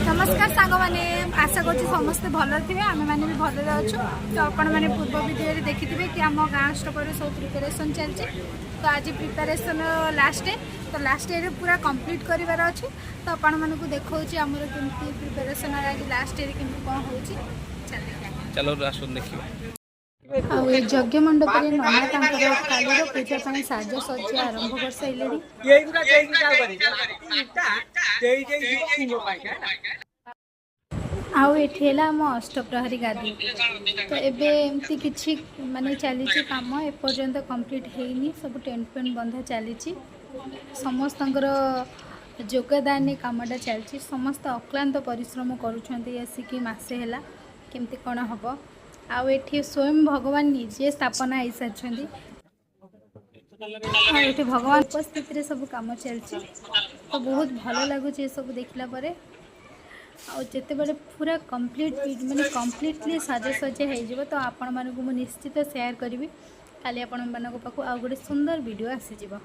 नमस्कार सांग मैंने आशा कर समस्ते भल थे आम मैंने भी भल अच्छु तो आपण मैंने पूर्व वीडियो देखिथे कि आम गाँ स्टोर सब प्रिपेरेसन चलती तो आज प्रिपेरेसन लास्ट डे तो लास्ट डे पूरा कंप्लीट करार अच्छे तो आपण मानक देखा आमर केमती प्रिपेरेसन आज लास्ट डे केमती कौन हो चलो देखिए यज्ञ मंडप में नना काली पूजा साज सज्जा आरंभ कर सारे आम अष्टप्रहरी गादी तो एमती किसी माने चली कम एपर्यंत कंप्लीट होनी सब टेंट पेंट बंधा चली समस्त योगदान कामटा चलती समस्त अक्लांत परिश्रम करुँच मसे है केमती कौन हम आठी स्वयं भगवान निजे स्थापना हो सारी भगवान उपस्थित सब कम चलती तो बहुत भल लगुच सब देखला जिते बड़े पूरा कंप्लीट माने कंप्लीटली साजसज्जा हो तो आपण मानक निश्चित शेयर करी काली आपण मानक पाखु आ गोटे सुंदर वीडियो आसीजिवो।